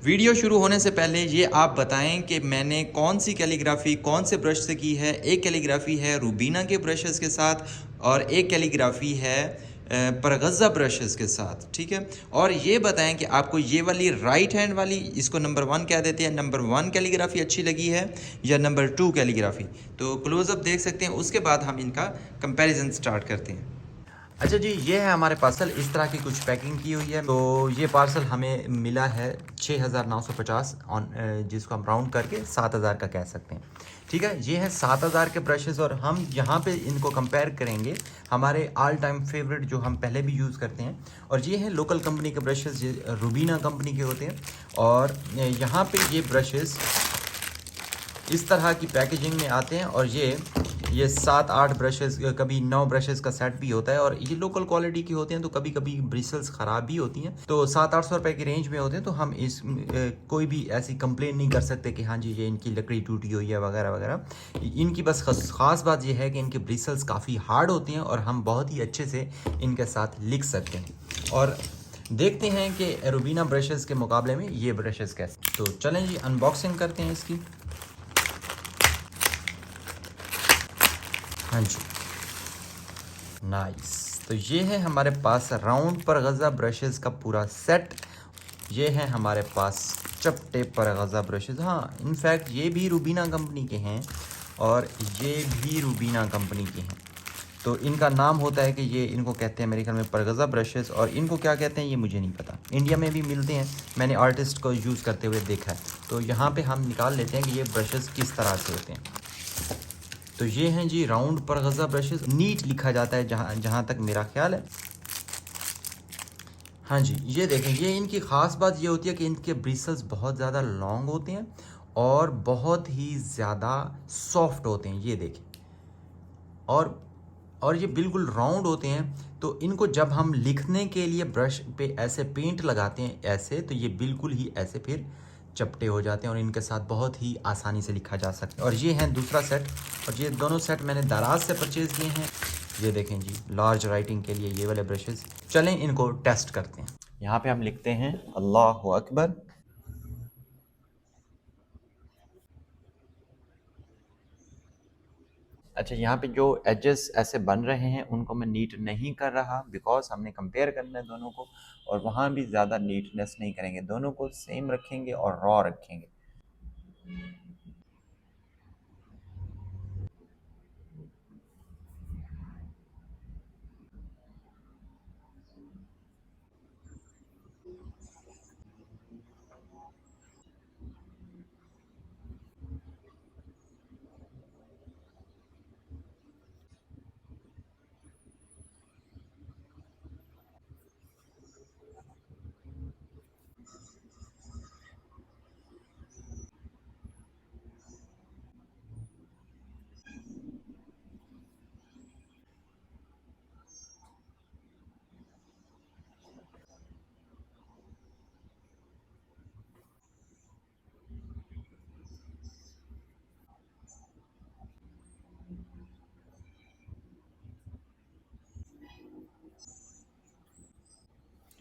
Video शुरू होने से पहले ये आप बताएं कि मैंने कौन सी कैलीग्राफी कौन से ब्रश से की है। एक कैलीग्राफी है रूबीना के ब्रशेस के साथ और एक कैलीग्राफी है परगज़ा ब्रशेस के साथ, ठीक है। और ये बताएं कि आपको ये वाली राइट हैंड वाली, इसको नंबर 1 कह देते हैं, नंबर 1 कैलीग्राफी अच्छी लगी है या नंबर 2 कैलीग्राफी। तो क्लोज़अप देख सकते हैं, उसके बाद हम इनका कंपैरिजन स्टार्ट करते हैं। अच्छा जी, ये है हमारे पार्सल, इस तरह की कुछ पैकिंग की हुई है। तो ये पार्सल हमें मिला है 6,950 ऑन, जिसको हम राउंड करके 7,000 का कह सकते हैं, ठीक है। ये है 7,000 के ब्रशेस और हम यहाँ पे इनको कंपेयर करेंगे हमारे ऑल टाइम फेवरेट जो हम पहले भी यूज़ करते हैं। और ये है लोकल कंपनी के ब्रशेस, ये रूबीना कंपनी के होते हैं। और यहाँ पे ये ब्रशेस इस तरह की पैकेजिंग में आते हैं और ये 7-8 ब्रशेस, कभी 9 ब्रशेस का सेट भी होता है। और ये लोकल क्वालिटी की होते हैं, तो कभी कभी ब्रिसल्स ख़राब भी होती हैं। तो 700-800 रुपये की रेंज में होते हैं। तो हम इस कोई भी ऐसी कंप्लेन नहीं कर सकते कि हाँ जी ये इनकी लकड़ी टूटी हुई है वगैरह वगैरह। इनकी बस ख़ास बात यह है कि इनके ब्रिसल्स काफ़ी हार्ड होती हैं और हम बहुत ही अच्छे से इनके साथ लिख सकते हैं। और देखते हैं कि रूबीना ब्रशेस के मुकाबले में ये ब्रशेस कैसे। तो चलें जी, अनबॉक्सिंग करते हैं इसकी। हाँ जी, नाइस। तो ये है हमारे पास राउंड परगज़ा ब्रशेस का पूरा सेट। ये है हमारे पास चपटे परगज़ा ब्रशेस। हाँ, इनफैक्ट ये भी रूबीना कंपनी के हैं और ये भी रूबीना कंपनी के हैं। तो इनका नाम होता है कि ये, इनको कहते हैं मेरे ख्याल में परगज़ा ब्रशेस, और इनको क्या कहते हैं ये मुझे नहीं पता। इंडिया में भी मिलते हैं, मैंने आर्टिस्ट को यूज़ करते हुए देखा है। तो यहाँ पे हम निकाल लेते हैं कि ये ब्रशेस किस तरह से होते हैं। तो ये हैं जी राउंड परगज़ा ब्रशेस, नीट लिखा जाता है जहाँ जहाँ तक मेरा ख्याल है। हाँ जी, ये देखें, ये इनकी ख़ास बात ये होती है कि इनके ब्रिसल्स बहुत ज़्यादा लॉन्ग होते हैं और बहुत ही ज़्यादा सॉफ्ट होते हैं, ये देखें। और ये बिल्कुल राउंड होते हैं। तो इनको जब हम लिखने के लिए ब्रश पे ऐसे पेंट लगाते हैं ऐसे, तो ये बिल्कुल ही ऐसे फिर चपटे हो जाते हैं और इनके साथ बहुत ही आसानी से लिखा जा सकता है। और ये है दूसरा सेट, और ये दोनों सेट मैंने दराज से परचेज़ किए हैं। ये देखें जी, लार्ज राइटिंग के लिए ये वाले ब्रशेस। चलें इनको टेस्ट करते हैं। यहाँ पे हम लिखते हैं अल्लाह अकबर। अच्छा, यहाँ पे जो एजेस ऐसे बन रहे हैं उनको मैं नीट नहीं कर रहा, बिकॉज हमने कंपेयर करना है दोनों को, और वहाँ भी ज़्यादा नीटनेस नहीं करेंगे, दोनों को सेम रखेंगे और रॉ रखेंगे।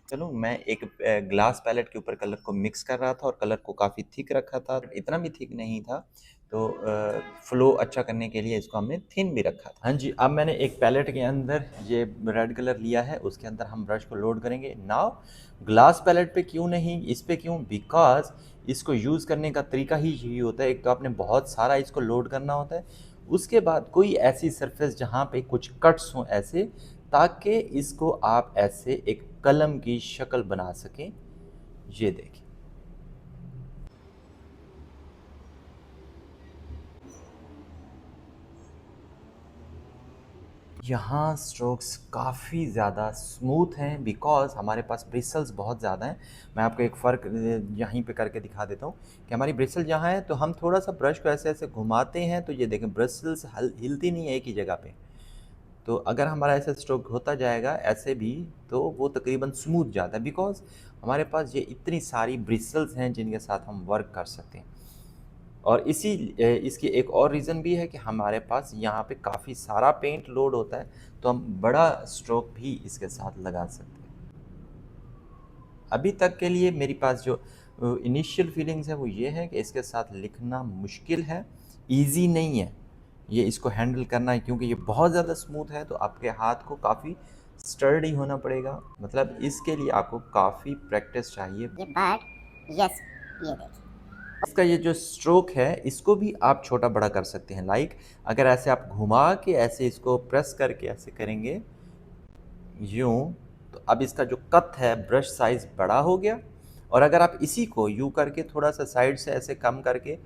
चलो, मैं एक ग्लास पैलेट के ऊपर कलर को मिक्स कर रहा था और कलर को काफ़ी थिक रखा था, इतना भी थिक नहीं था। तो फ्लो अच्छा करने के लिए इसको हमने थिन भी रखा था। हाँ जी, अब मैंने एक पैलेट के अंदर ये रेड कलर लिया है, उसके अंदर हम ब्रश को लोड करेंगे। नाउ ग्लास पैलेट पे क्यों नहीं, इस पे क्यों? बिकॉज इसको यूज़ करने का तरीका ही यही होता है। एक तो आपने बहुत सारा इसको लोड करना होता है, उसके बाद कोई ऐसी सरफेस जहाँ पे कुछ कट्स हों ऐसे, ताकि इसको आप ऐसे एक कलम की शक्ल बना सकें। ये देखिए, यहाँ स्ट्रोक्स काफ़ी ज़्यादा स्मूथ हैं बिकॉज़ हमारे पास ब्रिसल्स बहुत ज़्यादा हैं। मैं आपको एक फ़र्क यहीं पे करके दिखा देता हूँ कि हमारी ब्रिसल जहाँ है, तो हम थोड़ा-सा ब्रश को ऐसे-ऐसे घुमाते हैं, तो ये देखें ब्रिसल्स हिलती नहीं है एक ही जगह पे। तो अगर हमारा ऐसा स्ट्रोक होता जाएगा ऐसे भी, तो वो तकरीबन स्मूथ जाता है बिकॉज़ हमारे पास ये इतनी सारी ब्रिसल्स हैं जिनके साथ हम वर्क कर सकते हैं। और इसकी एक और रीज़न भी है कि हमारे पास यहाँ पे काफ़ी सारा पेंट लोड होता है, तो हम बड़ा स्ट्रोक भी इसके साथ लगा सकते हैं। अभी तक के लिए मेरे पास जो इनिशियल फीलिंग्स है वो ये है कि इसके साथ लिखना मुश्किल है, इजी नहीं है ये इसको हैंडल करना है, क्योंकि ये बहुत ज़्यादा स्मूथ है, तो आपके हाथ को काफ़ी स्टर्डी होना पड़ेगा। मतलब इसके लिए आपको काफ़ी प्रैक्टिस चाहिए। यस, ये देखिए इसका ये जो स्ट्रोक है इसको भी आप छोटा बड़ा कर सकते हैं। लाइक अगर ऐसे आप घुमा के ऐसे इसको प्रेस करके ऐसे करेंगे यूँ, तो अब इसका जो कट है ब्रश साइज़ बड़ा हो गया। और अगर आप इसी को यूँ करके थोड़ा सा साइड से ऐसे कम करके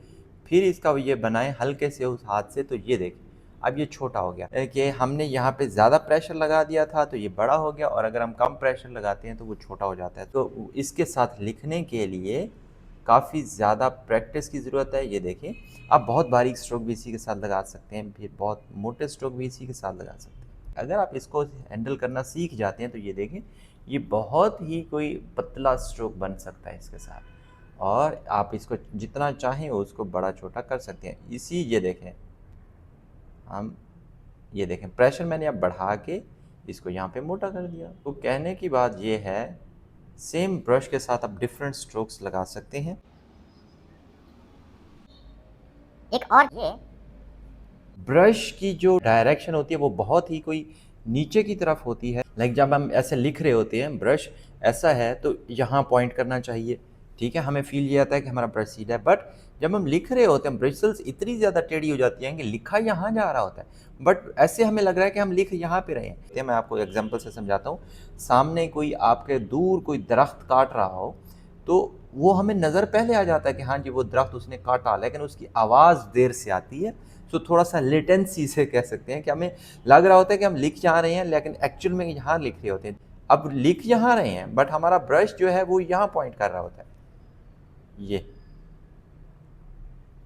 फिर इसका ये बनाएं हल्के से उस हाथ से, तो ये देखिए अब ये छोटा हो गया कि हमने यहाँ पे ज़्यादा प्रेशर लगा दिया था तो ये बड़ा हो गया, और अगर हम कम प्रेशर लगाते हैं तो वो छोटा हो जाता है। तो इसके साथ लिखने के लिए काफ़ी ज़्यादा प्रैक्टिस की ज़रूरत है। ये देखिए आप बहुत बारीक स्ट्रोक भी इसी के साथ लगा सकते हैं, फिर बहुत मोटे स्ट्रोक भी इसी के साथ लगा सकते हैं। अगर आप इसको हैंडल करना सीख जाते हैं तो ये देखें ये बहुत ही कोई पतला स्ट्रोक बन सकता है इसके साथ, और आप इसको जितना चाहें उसको बड़ा छोटा कर सकते हैं। इसी ये देखें हम ये देखें प्रेशर मैंने अब बढ़ा के इसको यहाँ पे मोटा कर दिया। तो कहने की बात ये है सेम ब्रश के साथ आप डिफरेंट स्ट्रोक्स लगा सकते हैं। एक और ये ब्रश की जो डायरेक्शन होती है वो बहुत ही कोई नीचे की तरफ होती है। लाइक जब हम ऐसे लिख रहे होते हैं ब्रश ऐसा है तो यहाँ पॉइंट करना चाहिए, ठीक है, हमें फील ये आता है कि हमारा ब्रश सीधा है। बट जब हम लिख रहे होते हैं ब्रिसल्स इतनी ज़्यादा टेढ़ी हो जाती हैं कि लिखा यहाँ जा रहा होता है, बट ऐसे हमें लग रहा है कि हम लिख यहाँ पे रहे हैं। मैं आपको एग्जांपल से समझाता हूँ। सामने कोई आपके दूर कोई दरख्त काट रहा हो तो वो हमें नज़र पहले आ जाता है कि हाँ जी वो दरख्त उसने काटा, लेकिन उसकी आवाज़ देर से आती है। तो थोड़ा सा लेटेंसी से कह सकते हैं कि हमें लग रहा होता है कि हम लिख यहाँ रहे हैं लेकिन एक्चुअल में यहाँ लिख रहे होते हैं। अब लिख यहाँ रहे हैं बट हमारा ब्रश जो है वो यहाँ पॉइंट कर रहा होता है। ये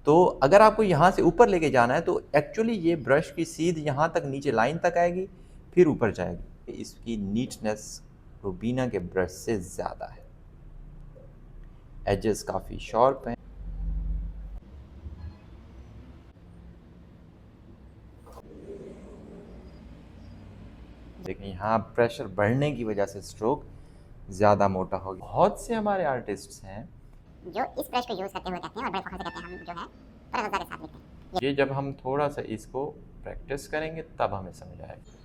तो अगर आपको यहाँ से ऊपर लेके जाना है तो एक्चुअली ये ब्रश की सीध यहाँ तक नीचे लाइन तक आएगी फिर ऊपर जाएगी। इसकी नीटनेस रूबीना के ब्रश से ज़्यादा है, एजेस काफ़ी शार्प हैं। लेकिन यहाँ प्रेशर बढ़ने की वजह से स्ट्रोक ज़्यादा मोटा हो गया। बहुत से हमारे आर्टिस्ट्स हैं जो इस ब्रश को यूज़ करते हुए कहते हैं और बड़े फखर से कहते हैं हम जो है परगज़ा के साथ लिखते हैं। ये जब हम थोड़ा सा इसको प्रैक्टिस करेंगे तब हमें समझ आएगा।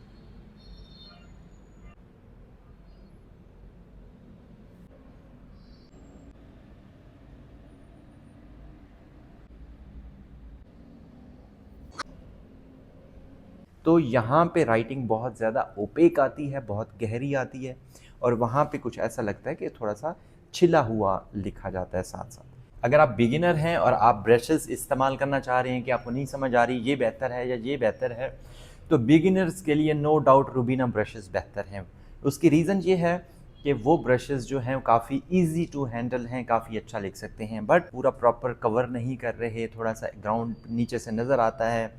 तो यहाँ पे राइटिंग बहुत ज़्यादा ओपेक आती है, बहुत गहरी आती है, और वहाँ पे कुछ ऐसा लगता है कि थोड़ा सा छिला हुआ लिखा जाता है साथ साथ। अगर आप बिगिनर हैं और आप ब्रशेस इस्तेमाल करना चाह रहे हैं कि आपको नहीं समझ आ रही ये बेहतर है या ये बेहतर है, तो बिगिनर्स के लिए नो डाउट रूबीना ब्रशेस बेहतर हैं। उसकी रीज़न ये है कि वो ब्रशेस जो हैं काफ़ी इजी टू हैंडल हैं, काफ़ी अच्छा लिख सकते हैं, बट पूरा प्रॉपर कवर नहीं कर रहे, थोड़ा सा ग्राउंड नीचे से नज़र आता है,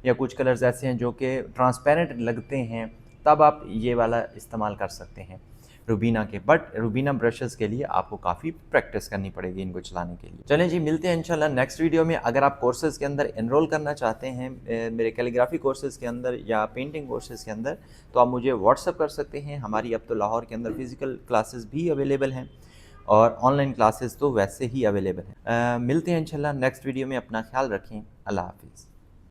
या कुछ कलर्स ऐसे हैं जो कि ट्रांसपेरेंट लगते हैं, तब आप ये वाला इस्तेमाल कर सकते हैं रूबीना के। बट रूबीना ब्रशेस के लिए आपको काफ़ी प्रैक्टिस करनी पड़ेगी इनको चलाने के लिए। चलें जी, मिलते हैं इंशाल्लाह नेक्स्ट वीडियो में। अगर आप कोर्सेज़ के अंदर एनरोल करना चाहते हैं मेरे कैलीग्राफी कोर्सेज़ के अंदर या पेंटिंग कोर्सेज़ के अंदर, तो आप मुझे व्हाट्सअप कर सकते हैं। हमारी अब तो लाहौर के अंदर फ़िज़िकल क्लासेस भी अवेलेबल हैं और ऑनलाइन क्लासेस तो वैसे ही अवेलेबल हैं। मिलते हैं इंशाल्लाह नेक्स्ट वीडियो में। अपना ख्याल रखें। अल्लाह हाफ़िज़।